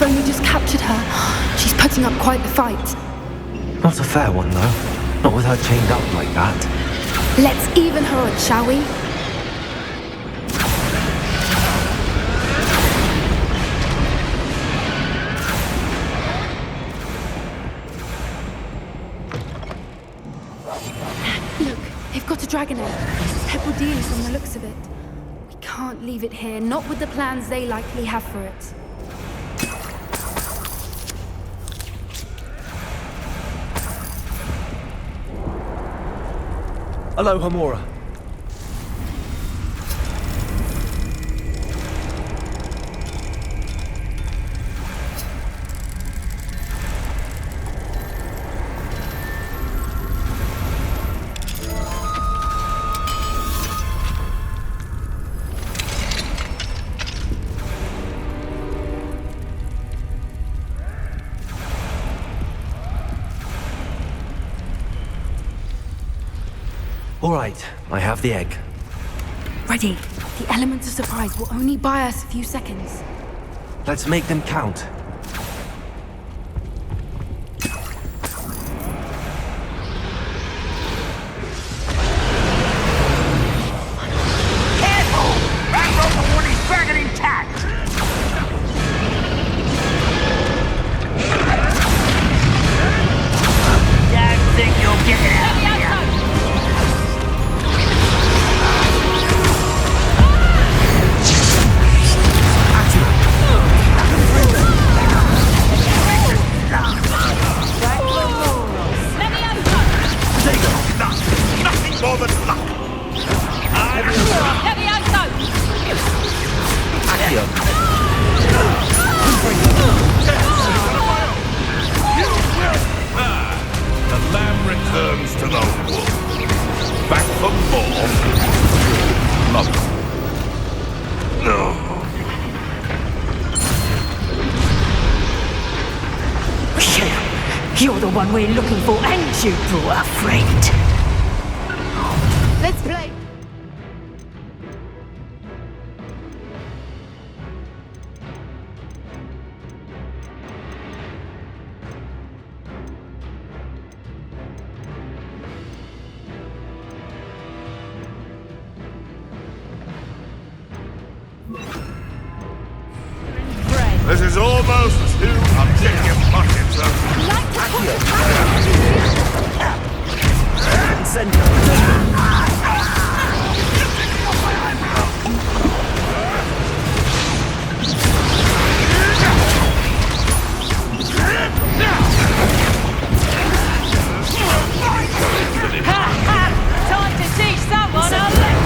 only just captured her. She's putting up quite the fight. Not a fair one, though. Not with her chained up like that. Let's even her odds, shall we? Look, they've got a dragon egg. Hebridean from the looks of it. We can't leave it here, not with the plans they likely have for it. Hello, Hamura. All right, I have the egg. Ready. The element of surprise will only buy us a few seconds. Let's make them count. Careful! That rope one is dragon intact! Don't think you'll get it out of here! Nothing more than luck! The lamb returns to the wolf. Back for more. Love. No. You're the one we're looking for, and you brought a friend. Let's play! This is almost too objective buckets of... Time to teach someone a lesson.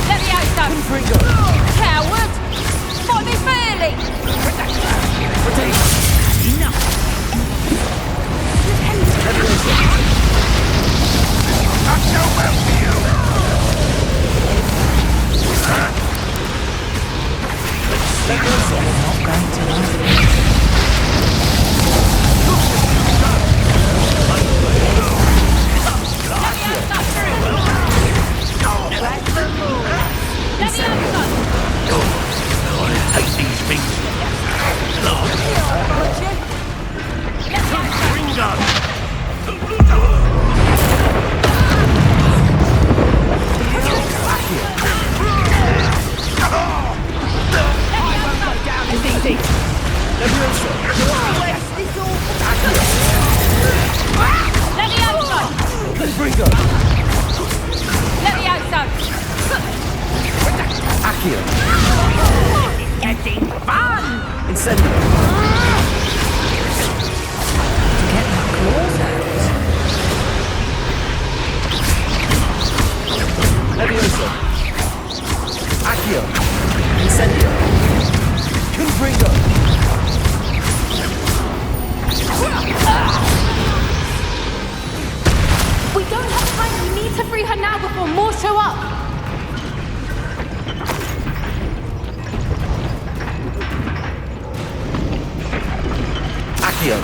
Let me out, coward! Fight me fairly! Enough! Not so well for you! Not going to like I hate these things. Bring Getting fun! Incendio. Get my claws out. Levioso. Accio. Incendio. Confringo. We don't have time. We need to free her now before more show up. Accio.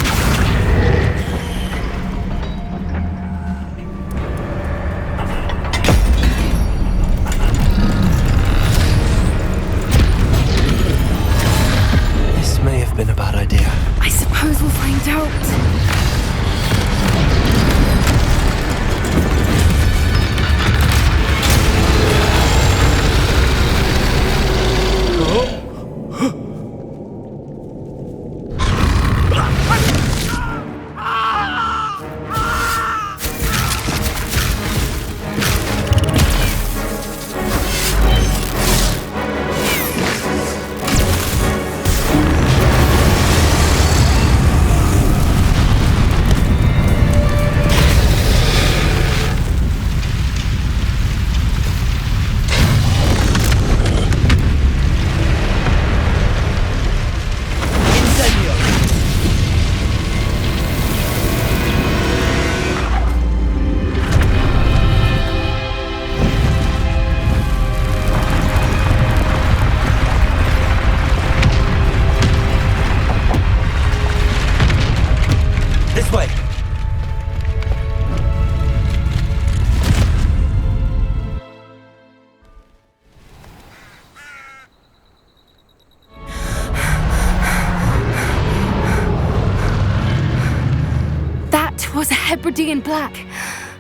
was a Hebridean black.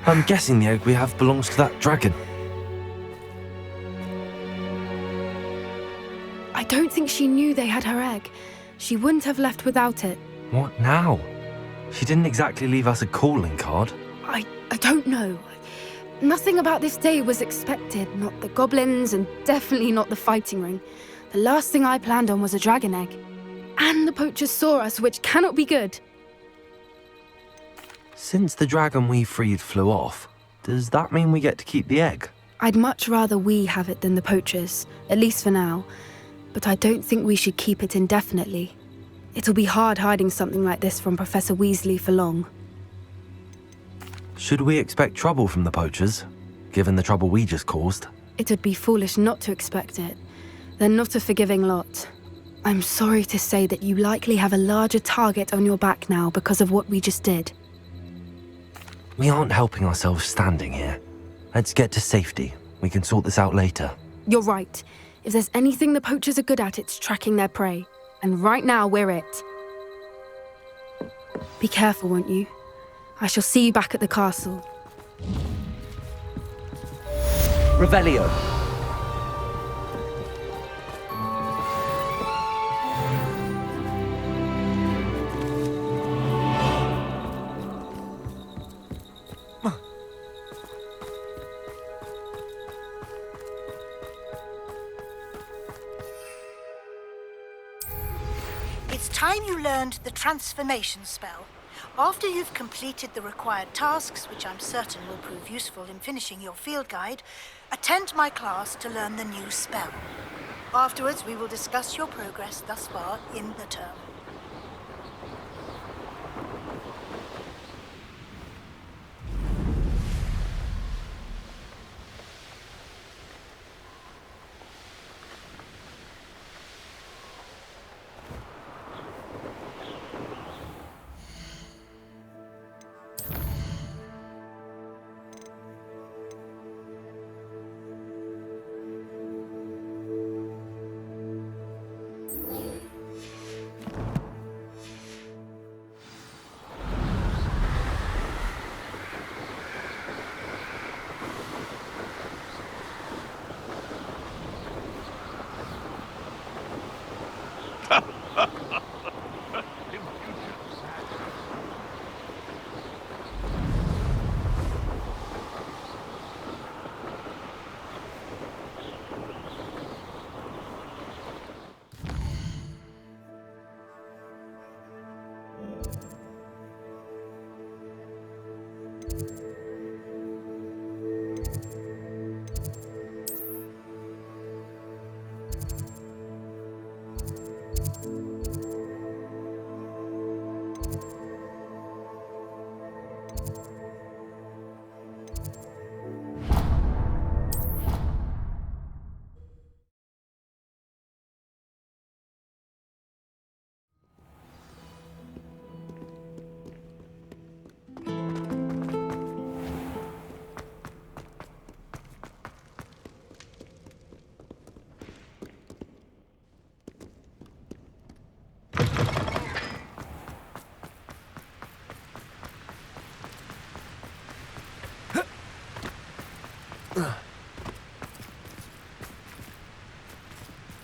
I'm guessing the egg we have belongs to that dragon. I don't think she knew they had her egg. She wouldn't have left without it. What now? She didn't exactly leave us a calling card. I don't know. Nothing about this day was expected. Not the goblins, and definitely not the fighting ring. The last thing I planned on was a dragon egg. And the poachers saw us, which cannot be good. Since the dragon we freed flew off, does that mean we get to keep the egg? I'd much rather we have it than the poachers, at least for now. But I don't think we should keep it indefinitely. It'll be hard hiding something like this from Professor Weasley for long. Should we expect trouble from the poachers, given the trouble we just caused? It would be foolish not to expect it. They're not a forgiving lot. I'm sorry to say that you likely have a larger target on your back now because of what we just did. We aren't helping ourselves standing here. Let's get to safety. We can sort this out later. You're right. If there's anything the poachers are good at, it's tracking their prey. And right now, we're it. Be careful, won't you? I shall see you back at the castle. Revelio. It's time you learned the transformation spell. After you've completed the required tasks, which I'm certain will prove useful in finishing your field guide, attend my class to learn the new spell. Afterwards, we will discuss your progress thus far in the term.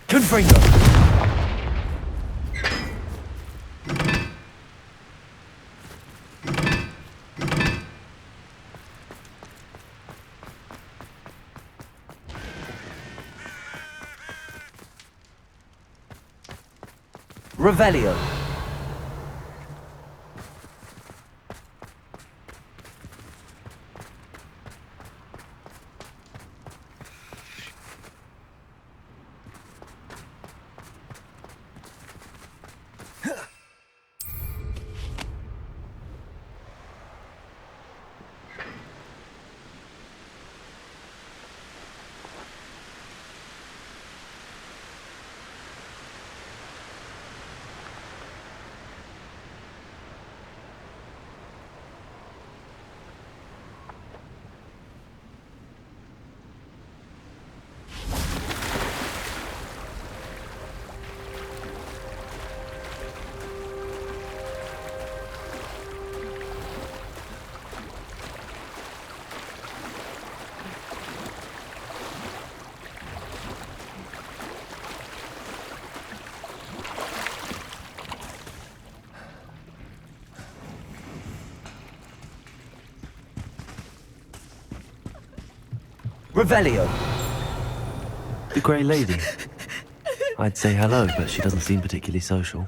Confringo! Revelio. Revelio! The Grey Lady. I'd say hello, but she doesn't seem particularly social.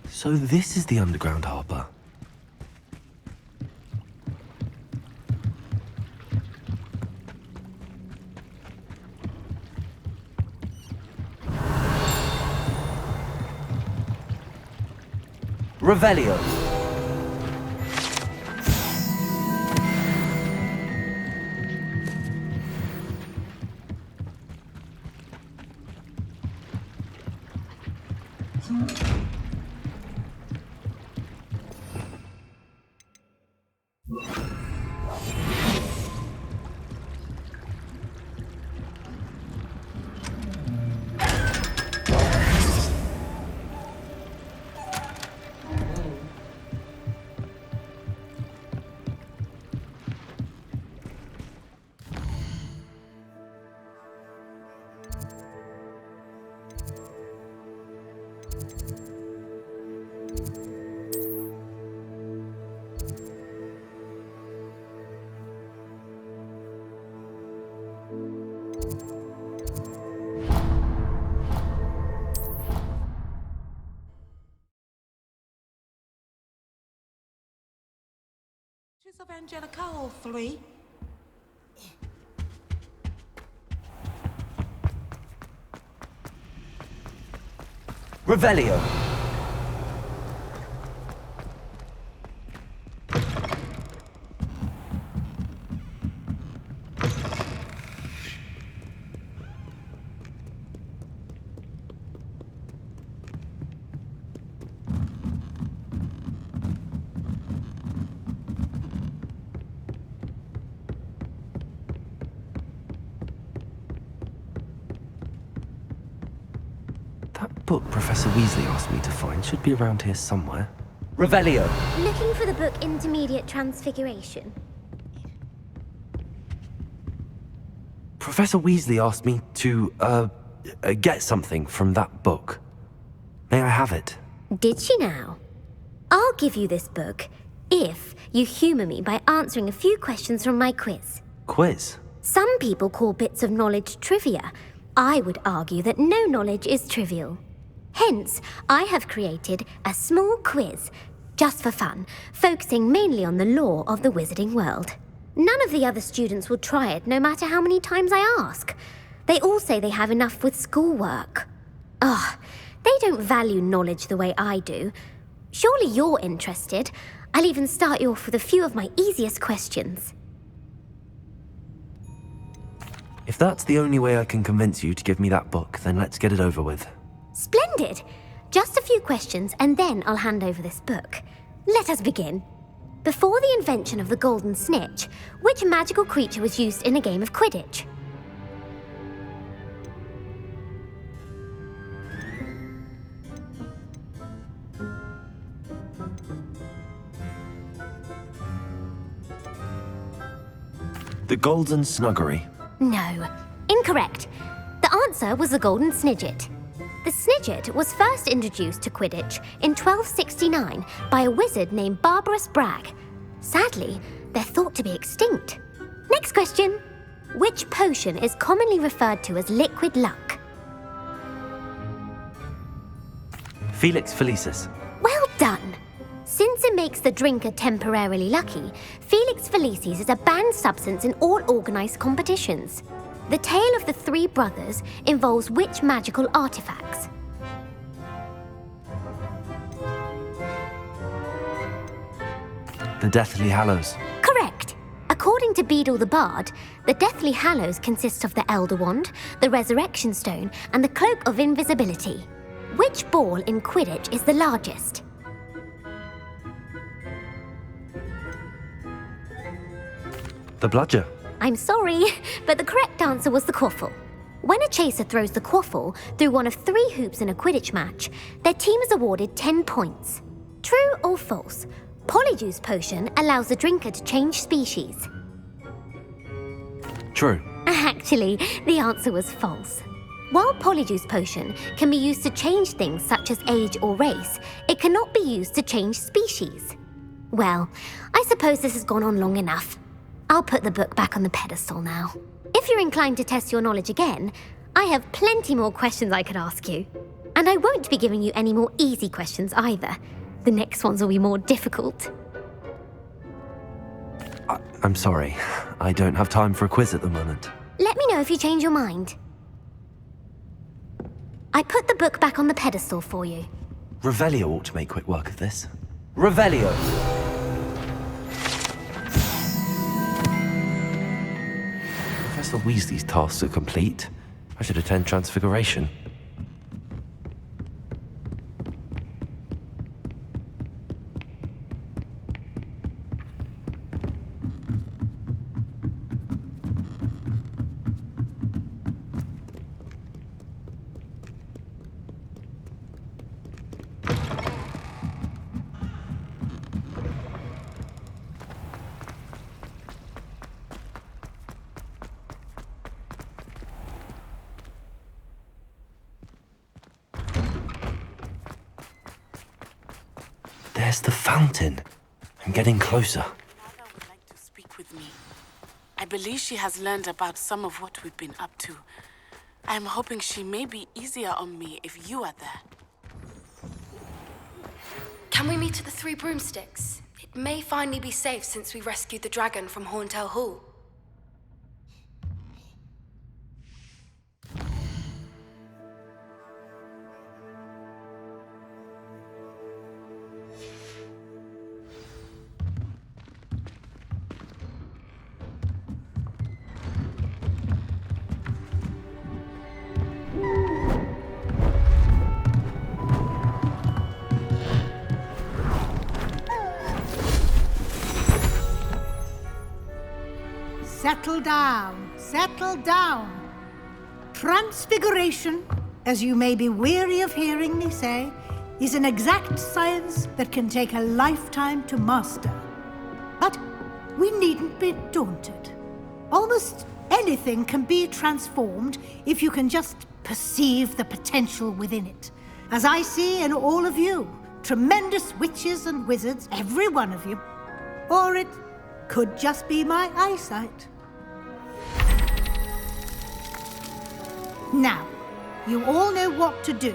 So this is the underground harbour. Revelio. Of Angelica, all three. Revelio. That book Professor Weasley asked me to find should be around here somewhere. Revelio! Looking for the book Intermediate Transfiguration. Professor Weasley asked me to, get something from that book. May I have it? Did she now? I'll give you this book if you humour me by answering a few questions from my quiz. Quiz? Some people call bits of knowledge trivia. I would argue that no knowledge is trivial. Hence, I have created a small quiz, just for fun, focusing mainly on the lore of the wizarding world. None of the other students will try it, no matter how many times I ask. They all say they have enough with schoolwork. Ugh, they don't value knowledge the way I do. Surely you're interested. I'll even start you off with a few of my easiest questions. If that's the only way I can convince you to give me that book, then let's get it over with. Splendid! Just a few questions, and then I'll hand over this book. Let us begin. Before the invention of the golden snitch, which magical creature was used in a game of Quidditch? The Golden Snuggery. No, incorrect. The answer was the golden snidget. The snidget was first introduced to Quidditch in 1269 by a wizard named Barbarous Bragg. Sadly, they're thought to be extinct. Next question. Which potion is commonly referred to as liquid luck? Felix Felicis. Well done. Since it makes the drinker temporarily lucky, Felix Felicis is a banned substance in all organised competitions. The tale of the three brothers involves which magical artifacts? The Deathly Hallows. Correct. According to Beedle the Bard, the Deathly Hallows consists of the Elder Wand, the Resurrection Stone, and the Cloak of Invisibility. Which ball in Quidditch is the largest? The Bludger. I'm sorry, but the correct answer was the quaffle. When a chaser throws the quaffle through one of 3 hoops in a Quidditch match, their team is awarded 10 points. True or false? Polyjuice potion allows the drinker to change species. True. Actually, the answer was false. While Polyjuice Potion can be used to change things such as age or race, it cannot be used to change species. Well, I suppose this has gone on long enough. I'll put the book back on the pedestal now. If you're inclined to test your knowledge again, I have plenty more questions I could ask you. And I won't be giving you any more easy questions either. The next ones will be more difficult. I'm sorry. I don't have time for a quiz at the moment. Let me know if you change your mind. I put the book back on the pedestal for you. Revelio ought to make quick work of this. Revelio! Professor Weasley's tasks are complete. I should attend Transfiguration. There's the fountain. I'm getting closer. Nada would like to speak with me. I believe she has learned about some of what we've been up to. I'm hoping she may be easier on me if you are there. Can we meet at the Three Broomsticks? It may finally be safe since we rescued the dragon from Horntail Hall. Settle down, settle down. Transfiguration, as you may be weary of hearing me say, is an exact science that can take a lifetime to master. But we needn't be daunted. Almost anything can be transformed if you can just perceive the potential within it. As I see in all of you, tremendous witches and wizards, every one of you. Or it could just be my eyesight. Now, you all know what to do.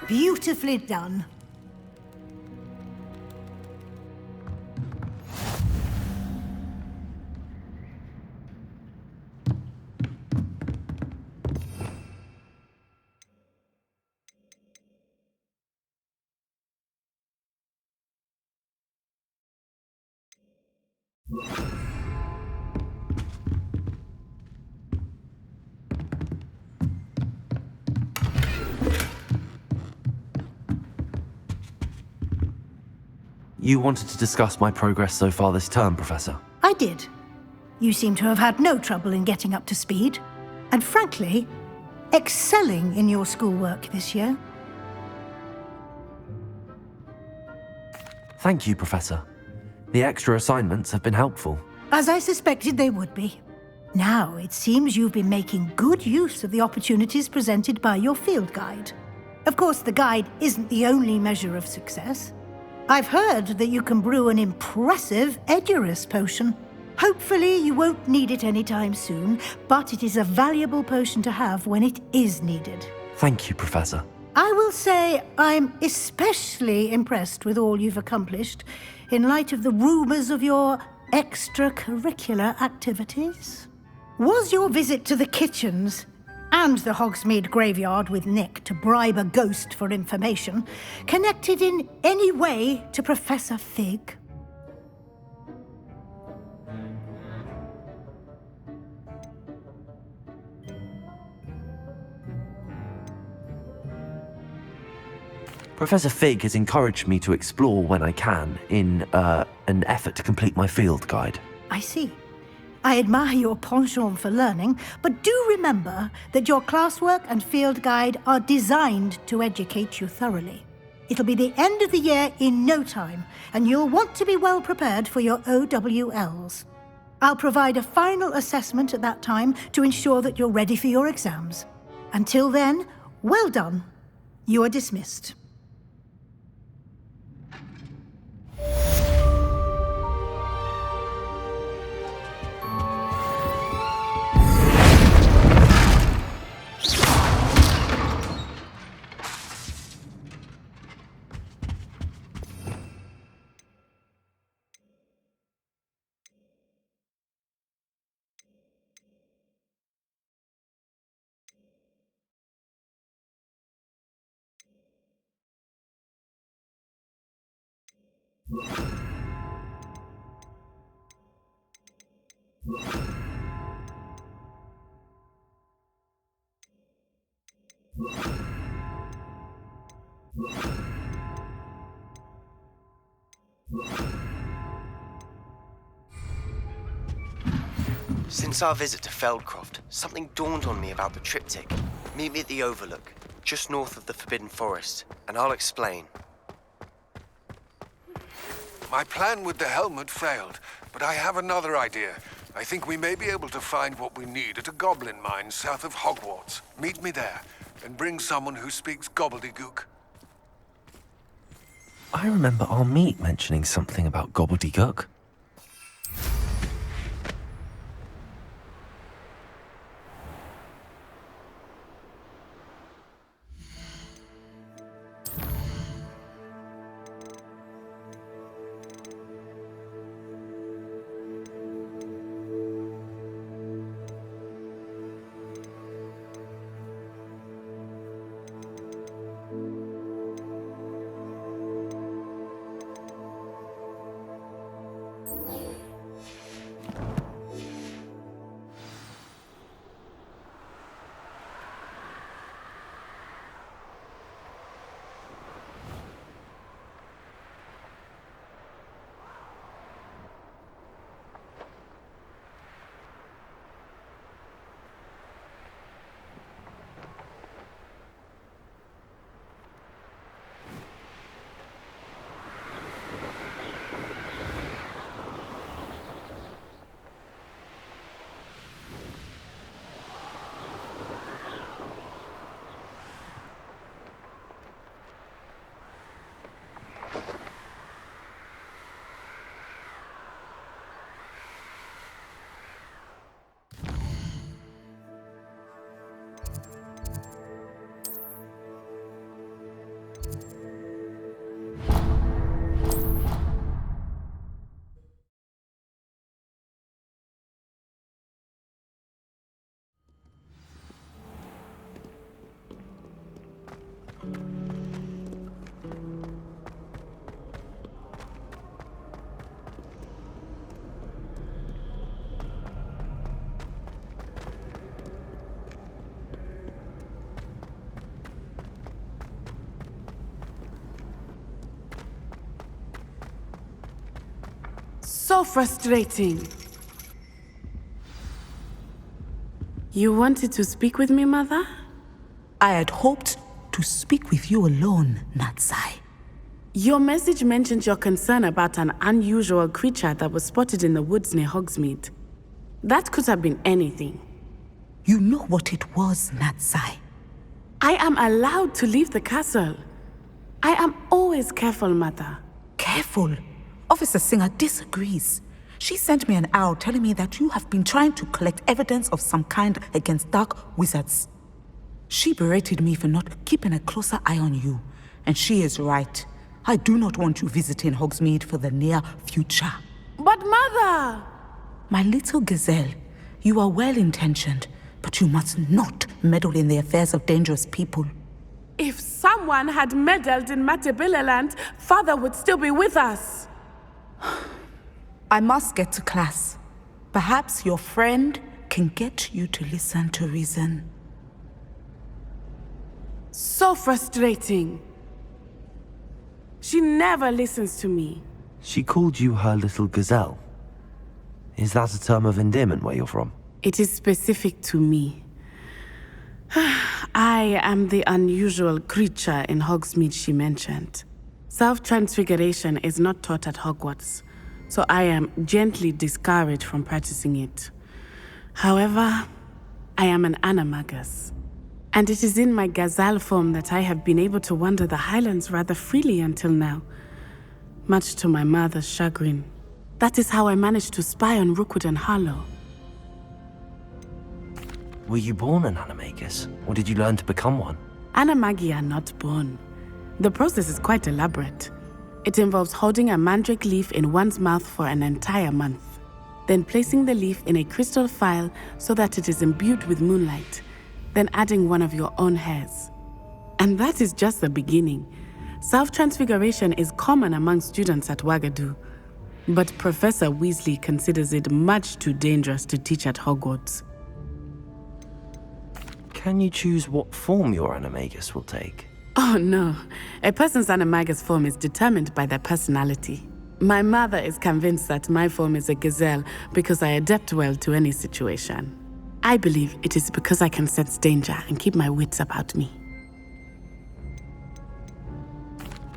Beautifully done. You wanted to discuss my progress so far this term, Professor? I did. You seem to have had no trouble in getting up to speed. And frankly, excelling in your schoolwork this year. Thank you, Professor. The extra assignments have been helpful. As I suspected they would be. Now, it seems you've been making good use of the opportunities presented by your field guide. Of course, the guide isn't the only measure of success. I've heard that you can brew an impressive Edurus potion. Hopefully you won't need it anytime soon, but it is a valuable potion to have when it is needed. Thank you, Professor. I will say I'm especially impressed with all you've accomplished in light of the rumors of your extracurricular activities. Was your visit to the kitchens and the Hogsmeade graveyard with Nick to bribe a ghost for information connected in any way to Professor Fig? Professor Fig has encouraged me to explore when I can in an effort to complete my field guide. I see. I admire your penchant for learning, but do remember that your classwork and field guide are designed to educate you thoroughly. It'll be the end of the year in no time, and you'll want to be well prepared for your OWLs. I'll provide a final assessment at that time to ensure that you're ready for your exams. Until then, well done. You are dismissed. Since our visit to Feldcroft, something dawned on me about the triptych. Meet me at the Overlook, just north of the Forbidden Forest, and I'll explain. My plan with the helmet failed, but I have another idea. I think we may be able to find what we need at a goblin mine south of Hogwarts. Meet me there, and bring someone who speaks gobbledygook. I remember our meet mentioning something about gobbledygook. So frustrating. You wanted to speak with me, Mother? I had hoped to speak with you alone, Natsai. Your message mentioned your concern about an unusual creature that was spotted in the woods near Hogsmeade. That could have been anything. You know what it was, Natsai. I am allowed to leave the castle. I am always careful, Mother. Careful? Officer Singer disagrees. She sent me an owl telling me that you have been trying to collect evidence of some kind against dark wizards. She berated me for not keeping a closer eye on you, and she is right. I do not want you visiting Hogsmeade for the near future. But Mother! My little gazelle, you are well-intentioned, but you must not meddle in the affairs of dangerous people. If someone had meddled in Matabeleland, Father would still be with us. I must get to class. Perhaps your friend can get you to listen to reason. So frustrating. She never listens to me. She called you her little gazelle. Is that a term of endearment where you're from? It is specific to me. I am the unusual creature in Hogsmeade she mentioned. Self-transfiguration is not taught at Hogwarts, so I am gently discouraged from practicing it. However, I am an animagus, and it is in my gazelle form that I have been able to wander the Highlands rather freely until now, much to my mother's chagrin. That is how I managed to spy on Rookwood and Harlow. Were you born an animagus, or did you learn to become one? Animagi are not born. The process is quite elaborate. It involves holding a mandrake leaf in one's mouth for an entire month, then placing the leaf in a crystal phial so that it is imbued with moonlight, then adding one of your own hairs. And that is just the beginning. Self-transfiguration is common among students at Wagadu, but Professor Weasley considers it much too dangerous to teach at Hogwarts. Can you choose what form your animagus will take? Oh no, a person's animagus form is determined by their personality. My mother is convinced that my form is a gazelle because I adapt well to any situation. I believe it is because I can sense danger and keep my wits about me.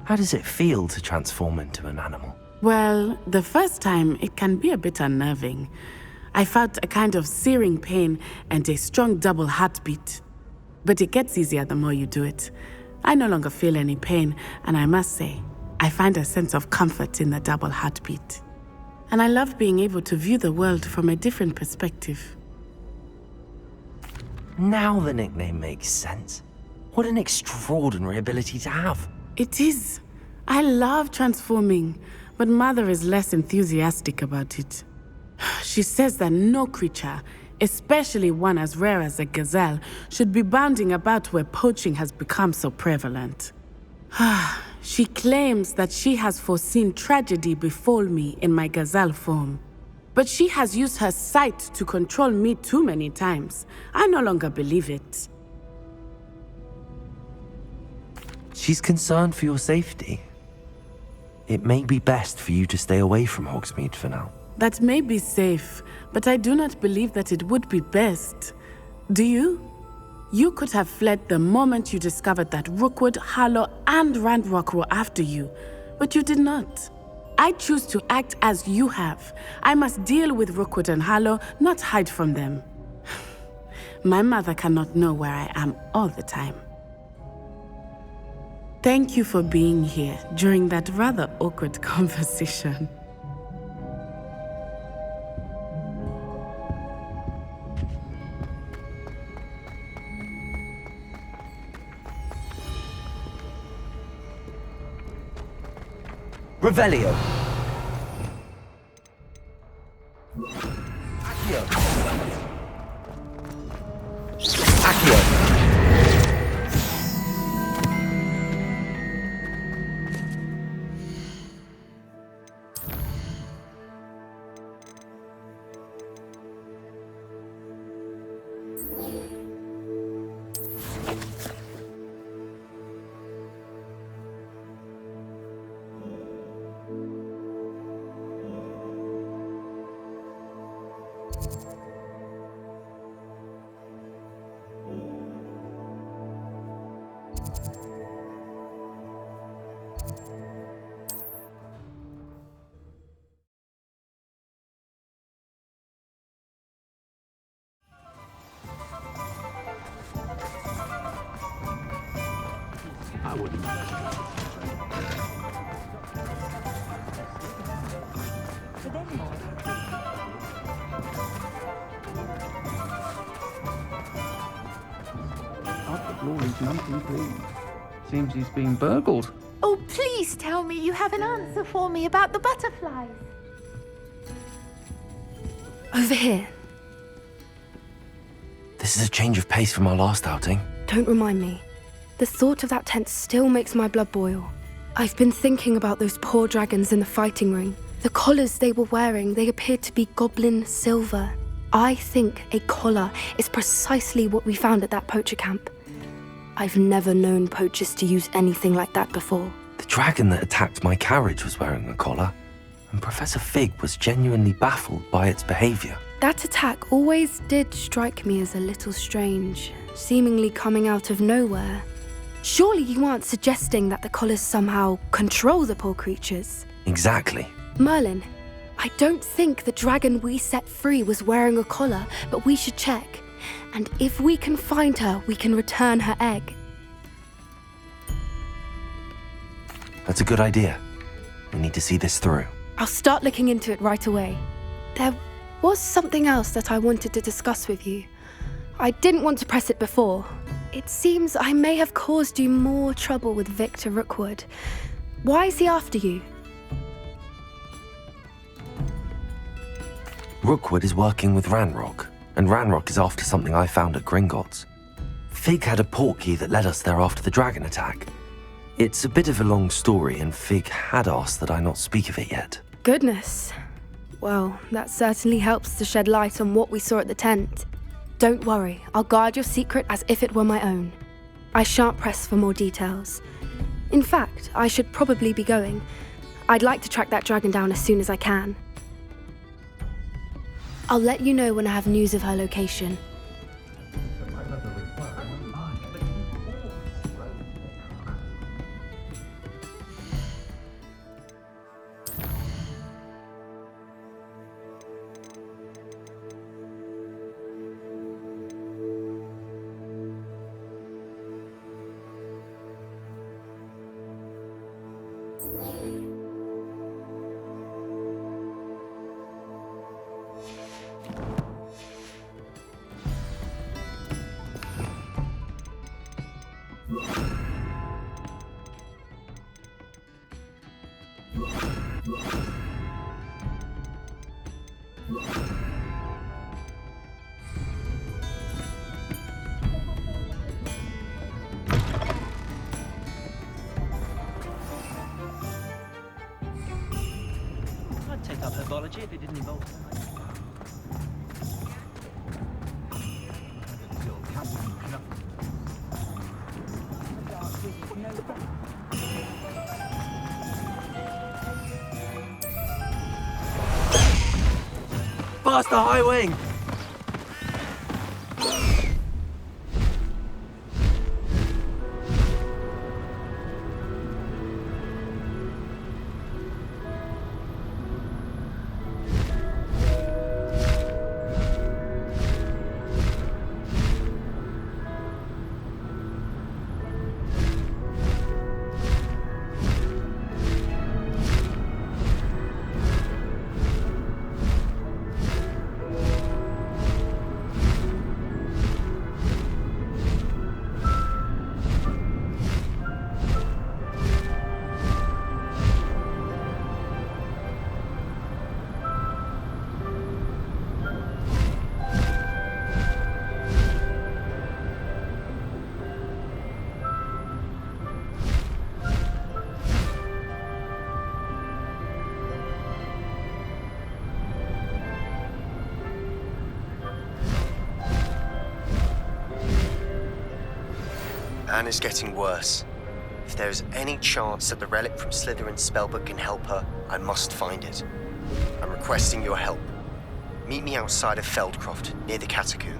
How does it feel to transform into an animal? Well, the first time it can be a bit unnerving. I felt a kind of searing pain and a strong double heartbeat. But it gets easier the more you do it. I no longer feel any pain, and I must say, I find a sense of comfort in the double heartbeat. And I love being able to view the world from a different perspective. Now the nickname makes sense. What an extraordinary ability to have. It is. I love transforming, but Mother is less enthusiastic about it. She says that no creature, especially one as rare as a gazelle, should be bounding about where poaching has become so prevalent. She claims that she has foreseen tragedy befall me in my gazelle form. But she has used her sight to control me too many times. I no longer believe it. She's concerned for your safety. It may be best for you to stay away from Hogsmeade for now. That may be safe, but I do not believe that it would be best. Do you? You could have fled the moment you discovered that Rookwood, Harlow, and Ranrock were after you, but you did not. I choose to act as you have. I must deal with Rookwood and Harlow, not hide from them. My mother cannot know where I am all the time. Thank you for being here during that rather awkward conversation. Revelio. Accio. Accio. I wouldn't. Up the floor is nothing, please. Seems he's been burgled. Oh, please tell me you have an answer for me about the butterflies. Over here. This is a change of pace from our last outing. Don't remind me. The thought of that tent still makes my blood boil. I've been thinking about those poor dragons in the fighting ring. The collars they were wearing, they appeared to be goblin silver. I think a collar is precisely what we found at that poacher camp. I've never known poachers to use anything like that before. The dragon that attacked my carriage was wearing a collar, and Professor Fig was genuinely baffled by its behavior. That attack always did strike me as a little strange, seemingly coming out of nowhere. Surely you aren't suggesting that the collars somehow control the poor creatures? Exactly. Merlin, I don't think the dragon we set free was wearing a collar, but we should check. And if we can find her, we can return her egg. That's a good idea. We need to see this through. I'll start looking into it right away. There was something else that I wanted to discuss with you. I didn't want to press it before. It seems I may have caused you more trouble with Victor Rookwood. Why is he after you? Rookwood is working with Ranrock, and Ranrock is after something I found at Gringotts. Fig had a portkey that led us there after the dragon attack. It's a bit of a long story, and Fig had asked that I not speak of it yet. Goodness. Well, that certainly helps to shed light on what we saw at the tent. Don't worry, I'll guard your secret as if it were my own. I shan't press for more details. In fact, I should probably be going. I'd like to track that dragon down as soon as I can. I'll let you know when I have news of her location. I'd take up herbology if it didn't involve so much. Faster, High Wing! Anne is getting worse. If there is any chance that the relic from Slytherin's spellbook can help her, I must find it. I'm requesting your help. Meet me outside of Feldcroft, near the Catacomb.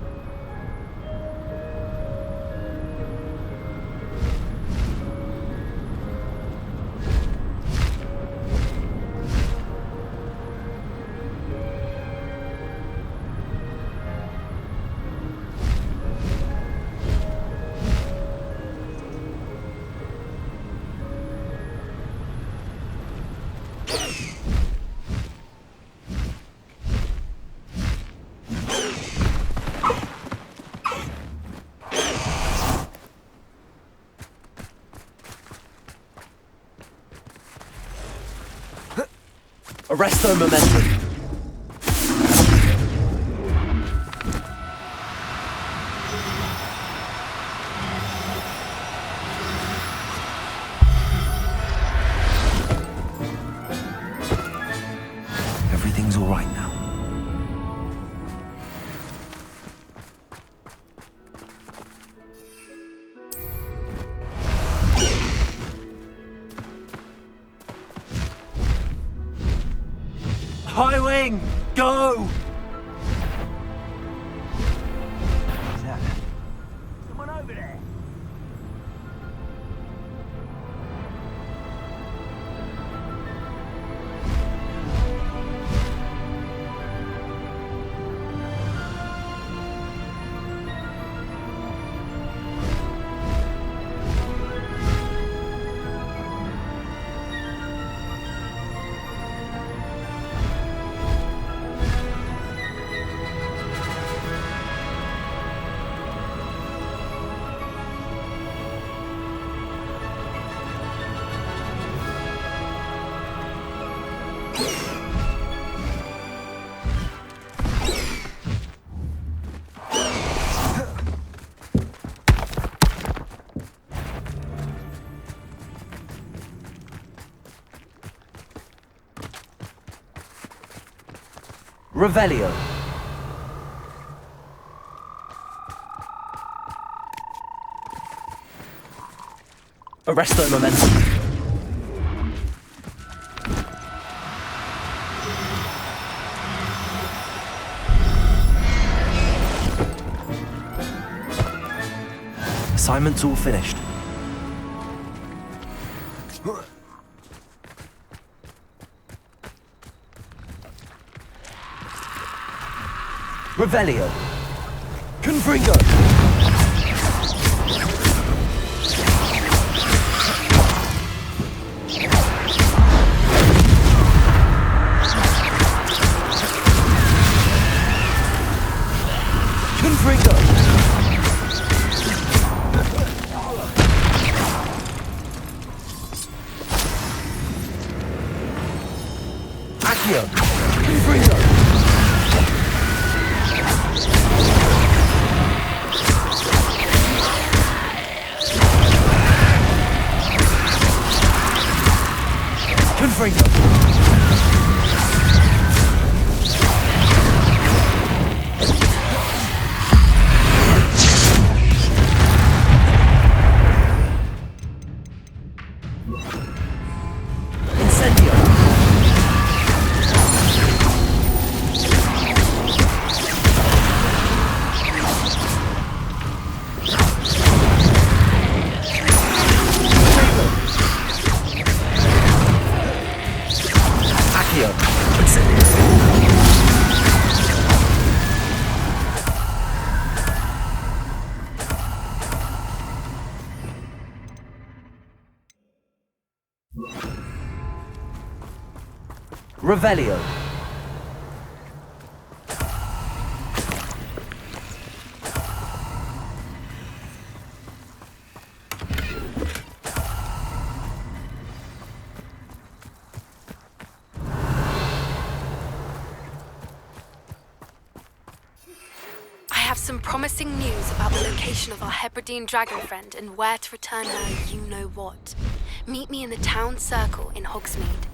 Arresto momentum. Everything's all right now. moving! Go! Someone over there. Revelio. Arresto momentum. Assignment's all finished. Revelio. Confringo. Confringo. Accio. Confringo. Confringo. Incendio. Accio. Revelio. I have some promising news about the location of our Hebridean dragon friend and where to return her you-know-what. Meet me in the town circle in Hogsmeade.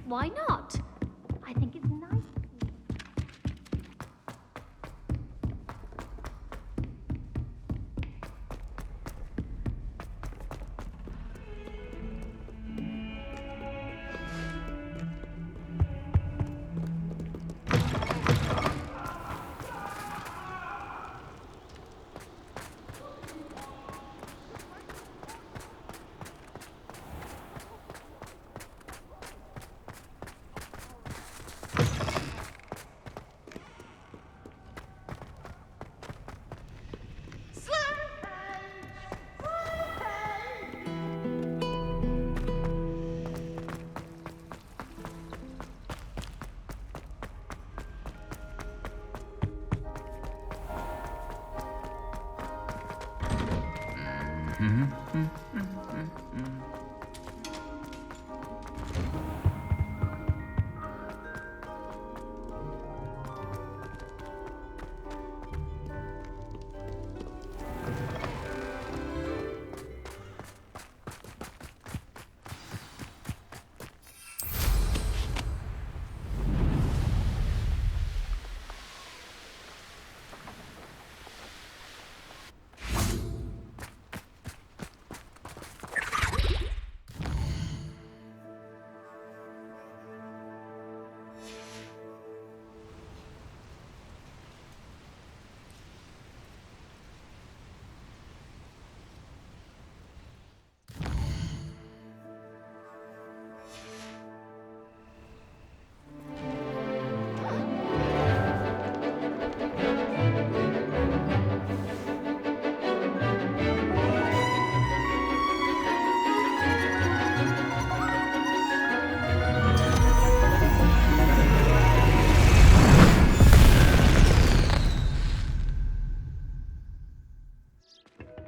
Why not? I think it's nice.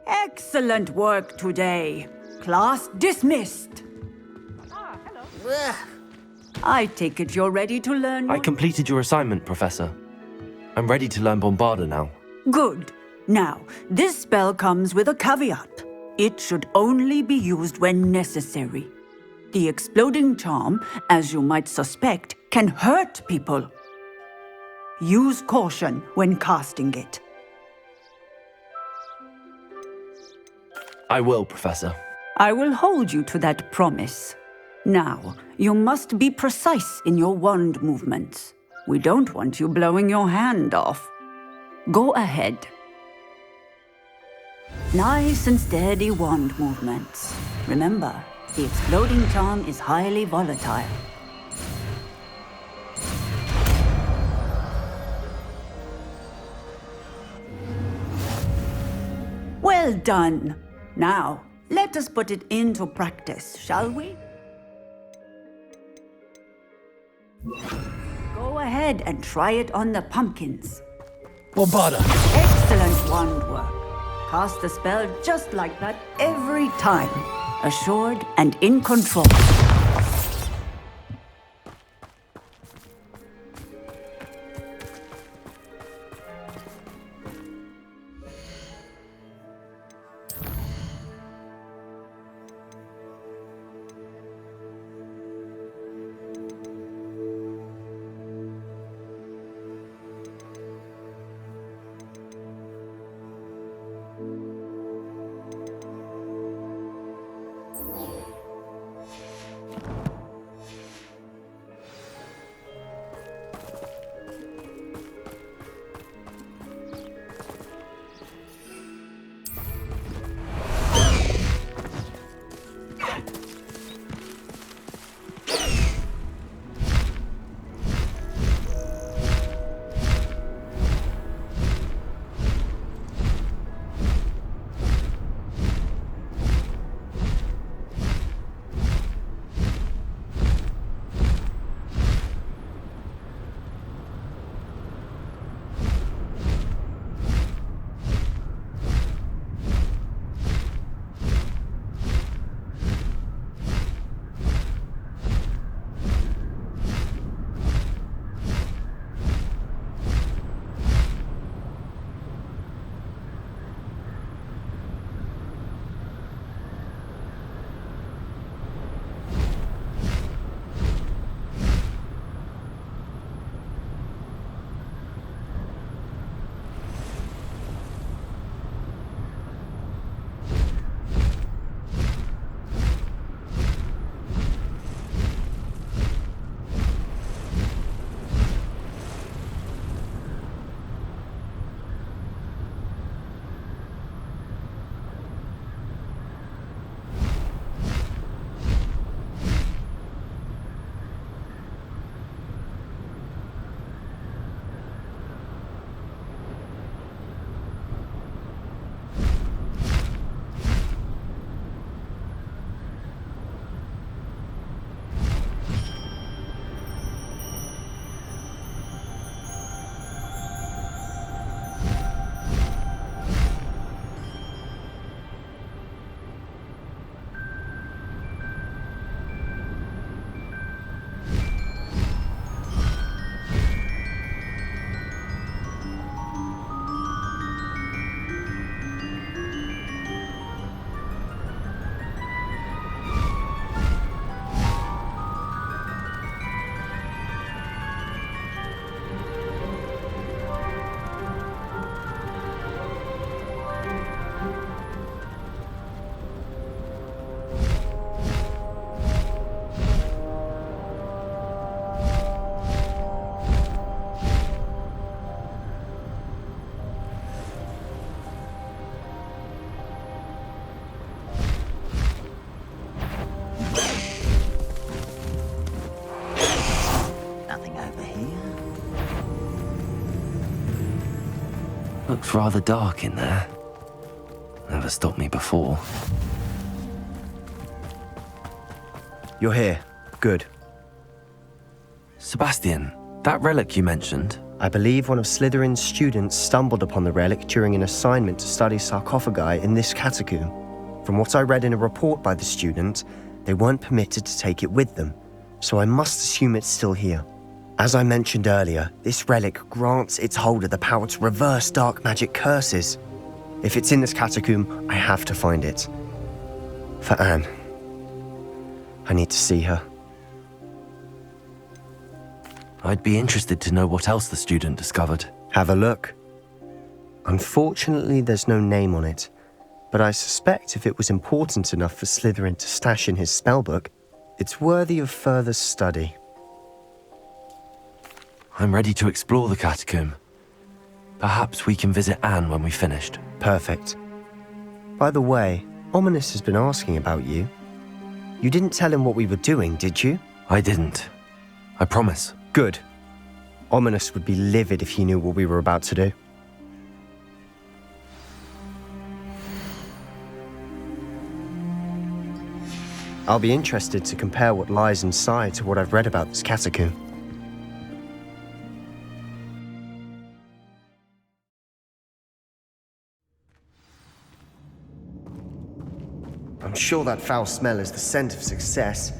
Excellent work today. Class dismissed. I take it you're ready to learn. I completed your assignment, Professor. I'm ready to learn Bombarda now. Good. Now, this spell comes with a caveat. It should only be used when necessary. The exploding charm, as you might suspect, can hurt people. Use caution when casting it. I will, Professor. I will hold you to that promise. Now, you must be precise in your wand movements. We don't want you blowing your hand off. Go ahead. Nice and steady wand movements. Remember, the exploding charm is highly volatile. Well done. Now, let us put it into practice, shall we? Go ahead and try it on the pumpkins. Bombarda! Excellent wand work. Cast the spell just like that every time. Assured and in control. Looks rather dark in there. Never stopped me before. You're here. Good. Sebastian, that relic you mentioned. I believe one of Slytherin's students stumbled upon the relic during an assignment to study sarcophagi in this catacomb. From what I read in a report by the student, they weren't permitted to take it with them, so I must assume it's still here. As I mentioned earlier, this relic grants its holder the power to reverse dark magic curses. If it's in this catacomb, I have to find it. For Anne. I need to see her. I'd be interested to know what else the student discovered. Have a look. Unfortunately, there's no name on it, but I suspect if it was important enough for Slytherin to stash in his spellbook, it's worthy of further study. I'm ready to explore the catacomb. Perhaps we can visit Anne when we've finished. Perfect. By the way, Ominous has been asking about you. You didn't tell him what we were doing, did you? I didn't. I promise. Good. Ominous would be livid if he knew what we were about to do. I'll be interested to compare what lies inside to what I've read about this catacomb. I'm sure that foul smell is the scent of success.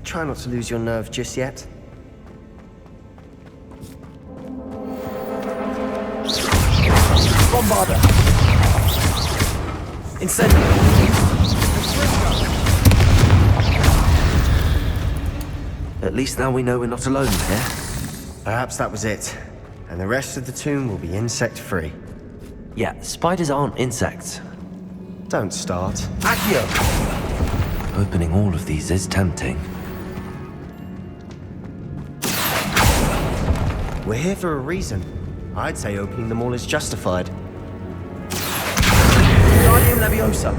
Try not to lose your nerve just yet. Bombarder! Incendio! At least now we know we're not alone here. Perhaps that was it. And the rest of the tomb will be insect-free. Yeah, spiders aren't insects. Don't start. Accio! Opening all of these is tempting. We're here for a reason. I'd say opening them all is justified. Guardian Leviosa!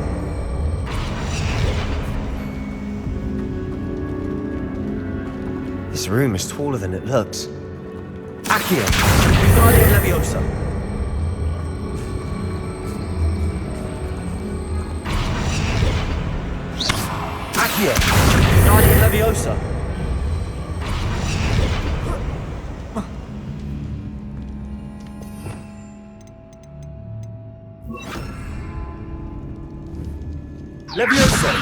This room is taller than it looks. Accio! Guardian Leviosa! Accio! Guardian Leviosa! Leviosa!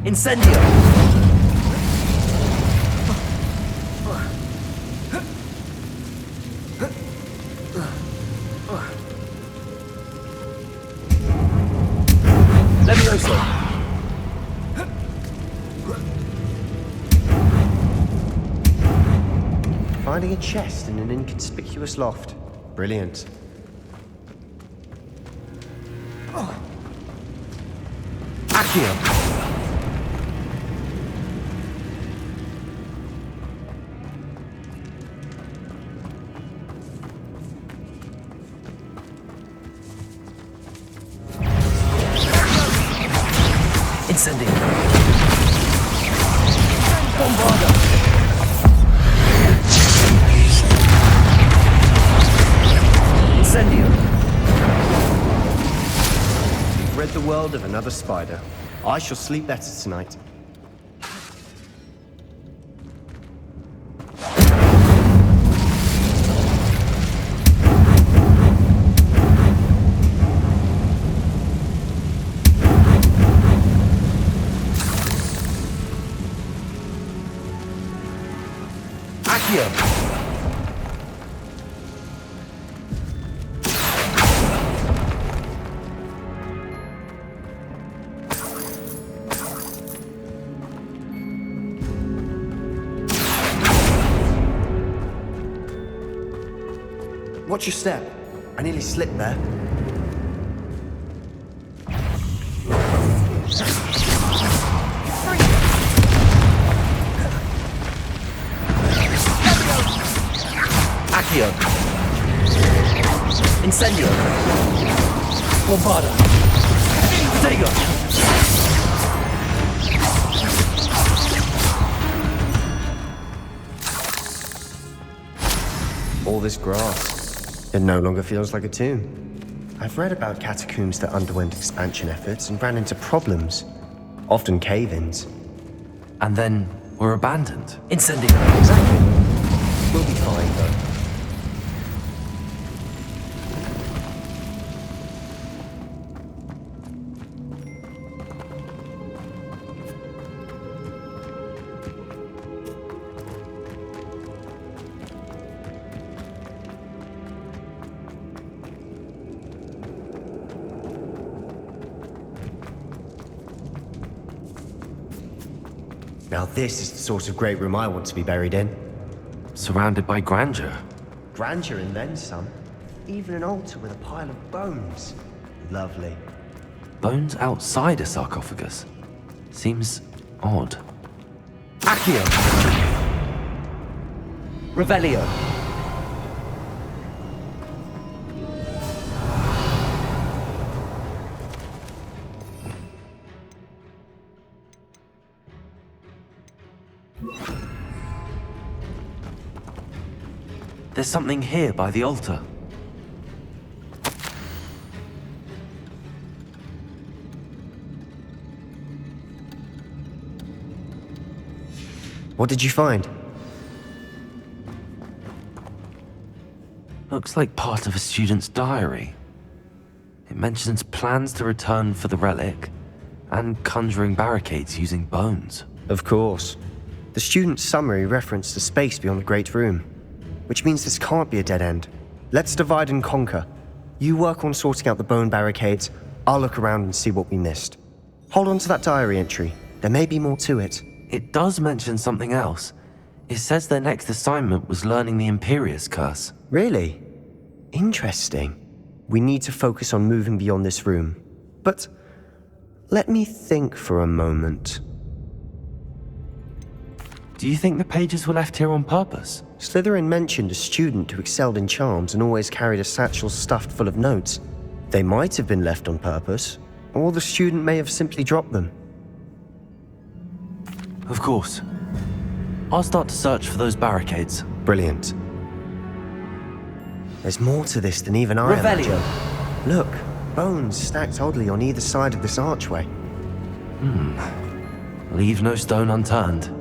Incendio! Leviosa! Finding a chest in an inconspicuous loft. Brilliant. Accio! Incendio! Bombarder! Incendio! You've read the world of another spider. I shall sleep better tonight. Accio! Watch your step. I nearly slipped there. Accio! Incendio! Bombarda! Protego! All this grass. It no longer feels like a tomb. I've read about catacombs that underwent expansion efforts and ran into problems. Often cave-ins. And then were abandoned. Incendio. Exactly. We'll be fine, though. Now this is the sort of great room I want to be buried in. Surrounded by grandeur. Grandeur and then some. Even an altar with a pile of bones. Lovely. Bones outside a sarcophagus. Seems odd. Accio! Revelio! There's something here by the altar. What did you find? Looks like part of a student's diary. It mentions plans to return for the relic and conjuring barricades using bones. Of course. The student's summary referenced a space beyond the Great Room, which means this can't be a dead end. Let's divide and conquer. You work on sorting out the bone barricades, I'll look around and see what we missed. Hold on to that diary entry. There may be more to it. It does mention something else. It says their next assignment was learning the Imperius Curse. Really? Interesting. We need to focus on moving beyond this room. But let me think for a moment. Do you think the pages were left here on purpose? Slytherin mentioned a student who excelled in charms and always carried a satchel stuffed full of notes. They might have been left on purpose, or the student may have simply dropped them. Of course. I'll start to search for those barricades. Brilliant. There's more to this than even I Revelio. imagined. Look, bones stacked oddly on either side of this archway. Leave no stone unturned.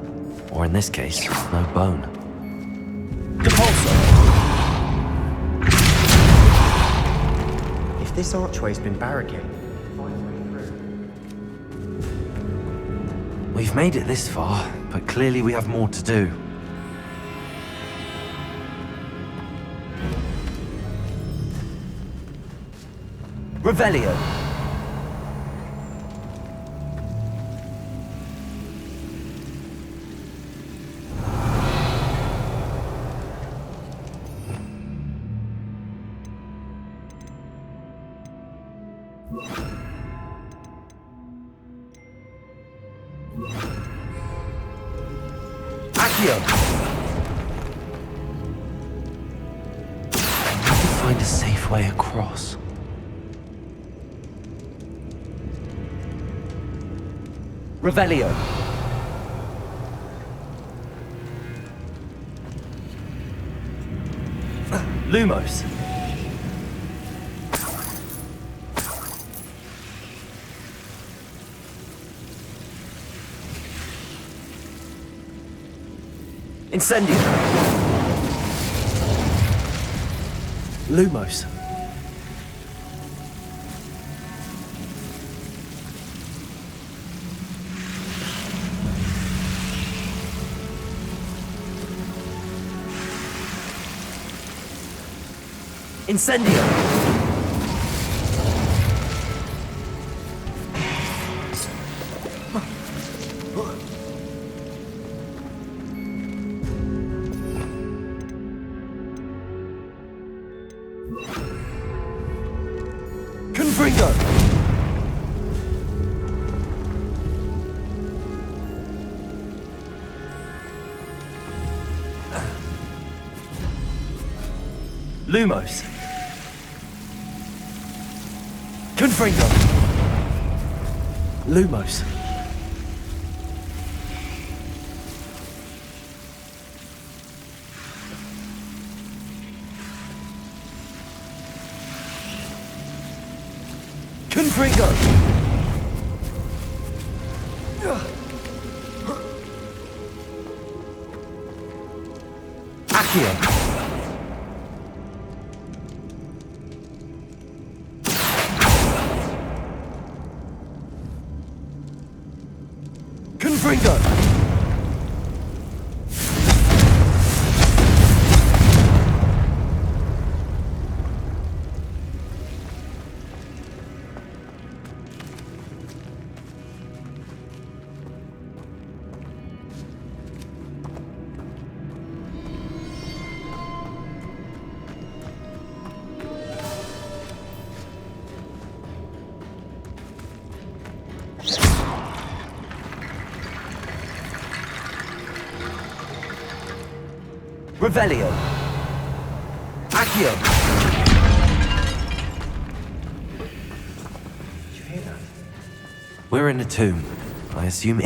Or in this case, no bone. Depulso! If this archway's been barricaded, We've made it this far, but clearly we have more to do. Revelio. Accio. I need to find a safe way across. Revelio. Lumos. Incendio. Lumos. Incendio. Confringo. Lumos. Confringo. Lumos. Confringo! Accio! Confringo! Revelio. Accio. Did you hear that? We're in a tomb. I assume